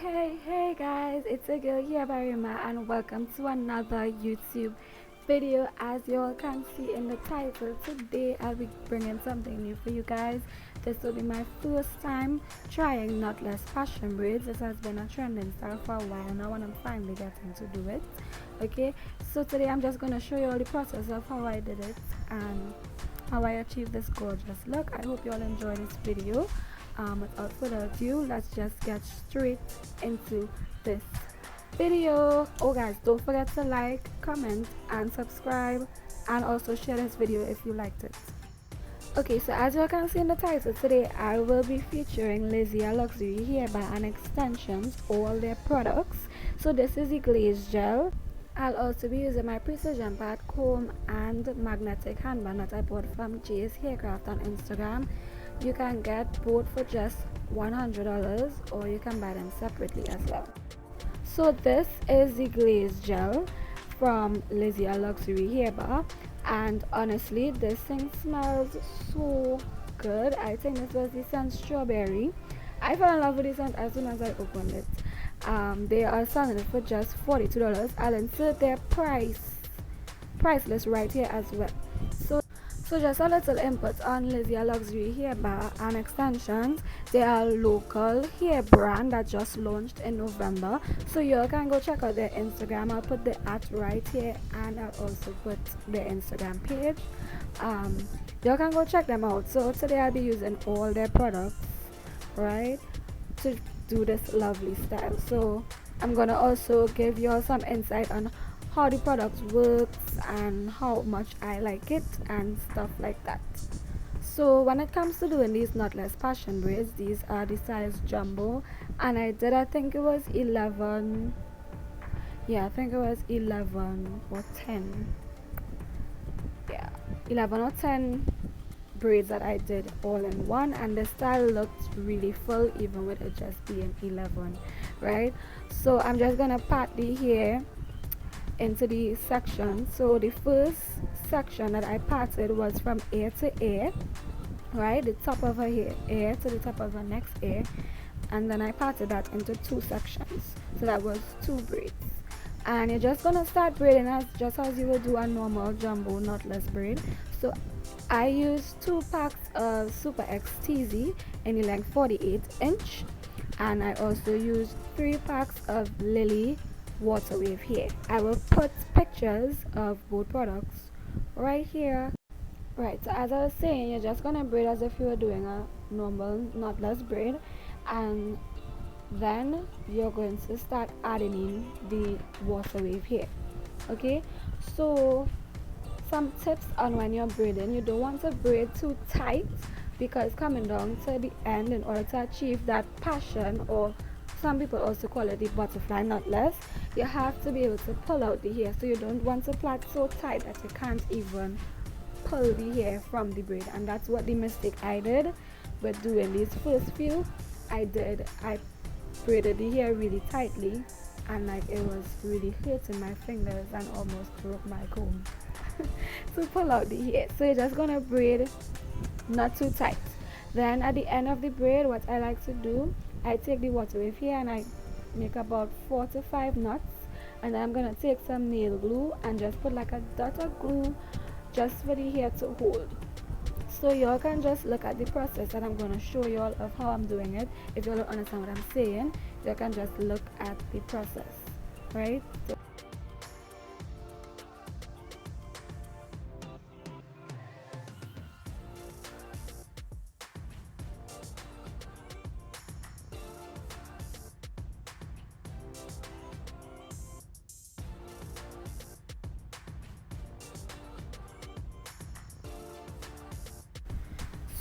Hey guys, it's a girl HairbyRhema and welcome to another YouTube video. As you all can see in the title, today I'll be bringing something new for you guys. This will be my first time trying knotless fashion braids. This has been a trending style for a while now and I'm finally getting to do it. Okay, so today I'm just going to show you all the process of how I did it and how I achieved this gorgeous look. I hope you all enjoy this video. Without further ado, let's just get straight into this video. Oh guys, don't forget to like, comment and subscribe, and also share this video if you liked it. Okay, so as you can see in the title, today I will be featuring Lizia Luxury Hair and extensions, all their products. So this is the Glaze Gel. I'll also be using my precision pad comb and magnetic handband that I bought from Jay's Haircraft on Instagram. You can get both for just $100 or you can buy them separately as well. So this is the Glaze Gel from Lizia Luxury Hair Bar, and honestly this thing smells so good. I think this was the scent strawberry. I fell in love with the scent as soon as I opened it. They are selling it for just $42. I'll insert their price list right here as well. So just a little input on Lizia Luxury Hair Bar and extensions. They are a local hair brand that just launched in November. So you can go check out their Instagram. I'll put the @ right here and I'll also put their Instagram page. You can go check them out. So today I'll be using all their products, right, to do this lovely style. So I'm gonna also give you all some insight on how the product works and how much I like it and stuff like that. So when it comes to doing these knotless fashion braids, these are the size jumbo, and I think it was 11, yeah, I think it was 11 or 10, yeah, 11 or 10 braids that I did all in one, and the style looked really full even with it just being 11, right? So I'm just gonna pat the hair into the section. So the first section that I parted was from ear to ear, right, the top of her ear to the top of her next ear, and then I parted that into two sections, so that was 2 braids. And you're just gonna start braiding just as you would do a normal jumbo knotless braid. So I used 2 packs of SuperX TZ in the length 48-inch, and I also used 3 packs of Lilly Waterwave here. I will put pictures of both products right here. Right, so as I was saying, you're just gonna braid as if you were doing a normal knotless braid, and then you're going to start adding in the waterwave here. Okay, so some tips on when you're braiding: you don't want to braid too tight, because coming down to the end, in order to achieve that passion, or some people also call it the butterfly knotless, you have to be able to pull out the hair. So you don't want to plait so tight that you can't even pull the hair from the braid, and that's what the mistake I did with doing these first few. I braided the hair really tightly, and like it was really hurting my fingers and almost broke my comb to pull out the hair. So you're just gonna braid not too tight. Then at the end of the braid, what I like to do, I take the waterwave here and I make about 4 to 5 knots, and then I'm gonna take some nail glue and just put like a dot of glue just for the hair to hold. So y'all can just look at the process that I'm gonna show you all of how I'm doing it. If you don't understand what I'm saying, you can just look at the process, right?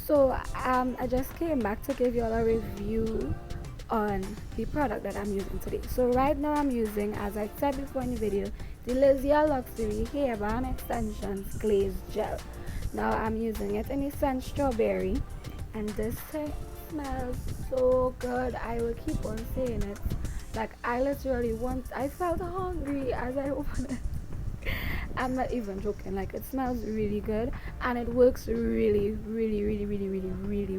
So I just came back to give you all a review on the product that I'm using today. So right now I'm using, as I said before in the video, the Lizia Luxury Hair Bar Extensions Glaze Gel. Now I'm using it in the scent strawberry, and this thing smells so good. I will keep on saying it. Like I felt hungry as I opened it. I'm not even joking, like it smells really good and it works really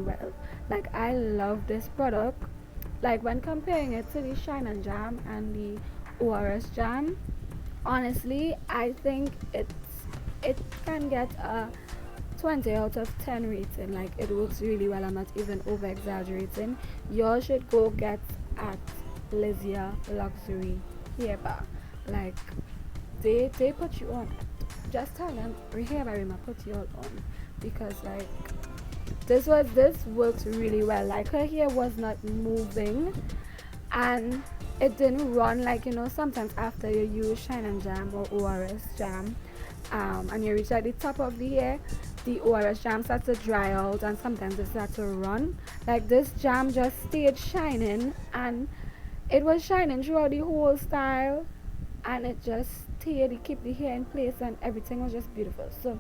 well. Like I love this product. like when comparing it to the Shine and Jam and the ORS Jam, honestly I think it can get a 20 out of 10 rating. Like, it works really well. I'm not even over exaggerating. You should go get at Lizia Luxury hair bar. Like, they put you on. Just tell them HairbyRhema put you all on, because like this works really well. Like, her hair was not moving, and it didn't run like, you know, sometimes after you use Shine and Jam or ORS Jam, and you reach at the top of the hair, the ORS jam starts to dry out and sometimes it starts to run. Like, this jam just stayed shining, and it was shining throughout the whole style, and it just stayed, it kept the hair in place, and everything was just beautiful. So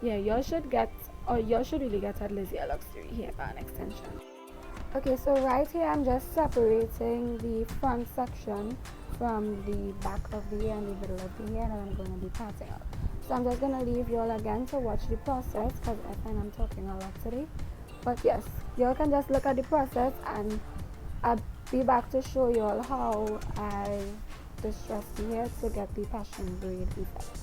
yeah, you should get, or you should really get at Lizia Luxury hair bar and extension. Okay, so right here I'm just separating the front section from the back of the hair and the middle of the hair that I'm going to be parting out. So I'm just going to leave you all again to watch the process, because I find I'm talking a lot today. But yes, you all can just look at the process, and I'll be back to show you all how I distress the hair to get the passion braid effect.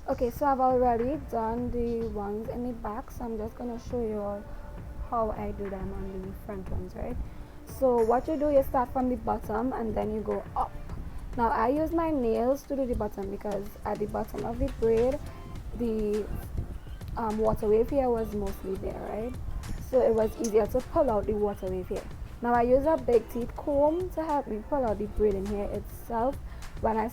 Okay, so I've already done the ones in the back, so I'm just going to show you all how I do them on the front ones, right? So what you do, you start from the bottom and then you go up. Now I use my nails to do the bottom, because at the bottom of the braid, the water wave here was mostly there, right? So it was easier to pull out the water wave here. Now I use a big teeth comb to help me pull out the braid in here itself. When I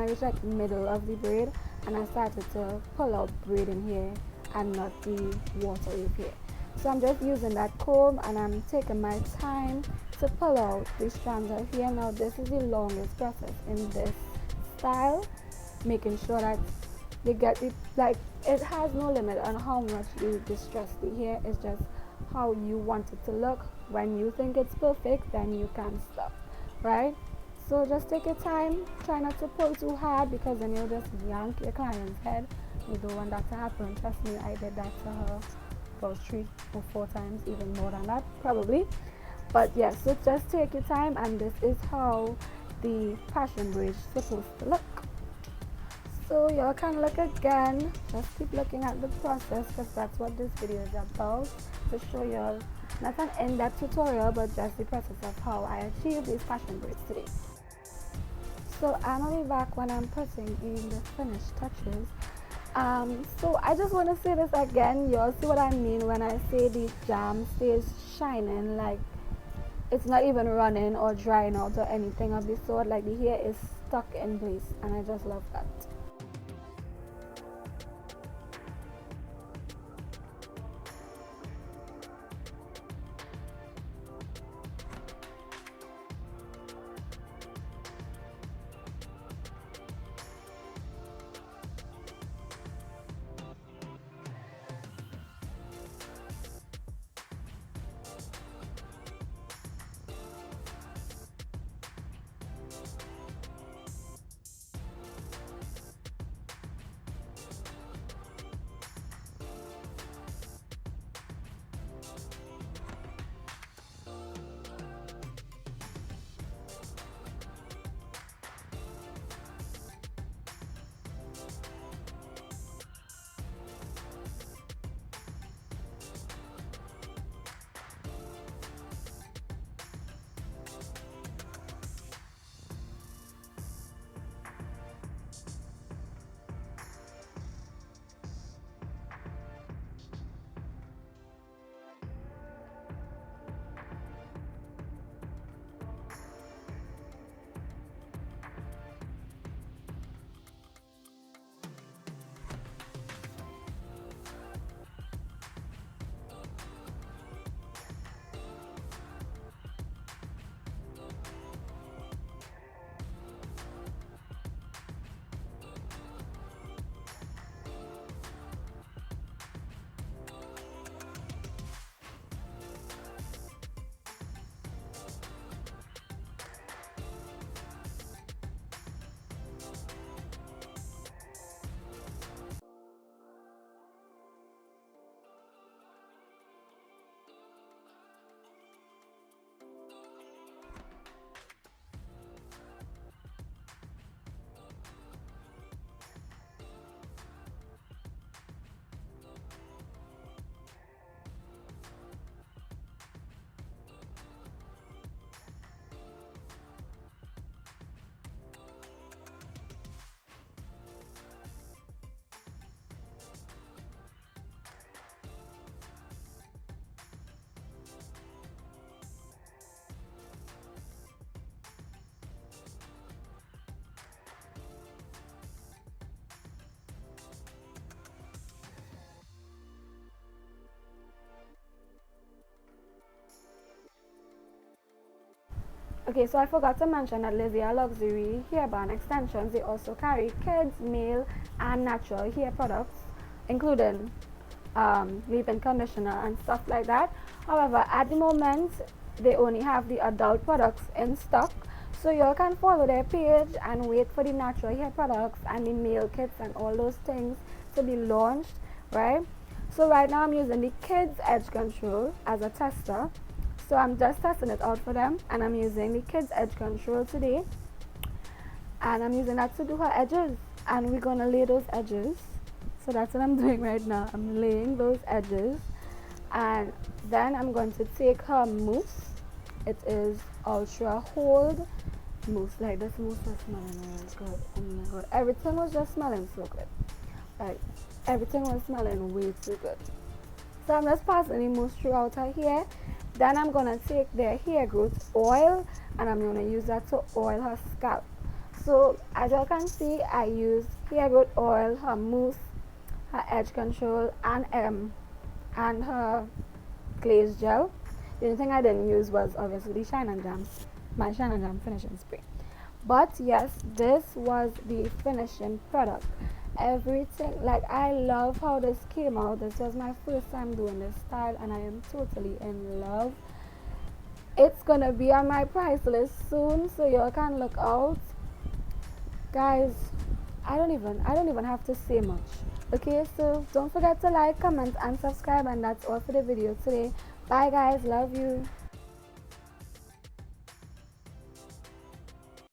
reach like middle of the braid, and I started to pull out braid in here and not the water wave here. So I'm just using that comb, and I'm taking my time to pull out the strands of hair. Now this is the longest process in this style, making sure that you get the, like, it has no limit on how much you distress the hair. It's just how you want it to look. When you think it's perfect, then you can stop, right? So just take your time, try not to pull too hard, because then you'll just yank your client's head. You don't want that to happen. Trust me, I did that to her about 3 or 4 times, even more than that probably. But yes, so just take your time, and this is how the passion braid is supposed to look. So y'all can look again, just keep looking at the process, because that's what this video is about, to show y'all not an in-depth tutorial, but just the process of how I achieve these passion braids today. So I'm gonna be back when I'm putting in the finished touches. So I just want to say this again, y'all see what I mean when I say the jam stays shining, like it's not even running or drying out or anything of the sort. Like, the hair is stuck in place, and I just love that. Okay, so I forgot to mention that Lizia Luxury hairband extensions, they also carry kids, male, and natural hair products, including leave-in conditioner and stuff like that. However, at the moment, they only have the adult products in stock. So you can follow their page and wait for the natural hair products and the male kits and all those things to be launched, right? So right now I'm using the kids edge control as a tester. So I'm just testing it out for them, and I'm using the kids edge control today, and I'm using that to do her edges, and we're gonna lay those edges. So that's what I'm doing right now. I'm laying those edges, and then I'm going to take her mousse. It is ultra hold mousse. Like, this mousse was smelling really good. Oh my god, everything was just smelling so good. Like, everything was smelling way too good. So I'm just passing the mousse throughout her hair. Then I'm gonna take their hair growth oil, and I'm gonna use that to oil her scalp. So as you can see, I use hair growth oil, her mousse, her edge control, and her glaze gel. The only thing I didn't use was obviously the Shine and Jam, my Shine and Jam finishing spray. But yes, this was the finishing product. Everything, like, I love how this came out. This was my first time doing this style, and I am totally in love. It's gonna be on my price list soon, so you can look out, guys. I don't even have to say much. Okay, so don't forget to like, comment, and subscribe, and that's all for the video today. Bye guys, love you.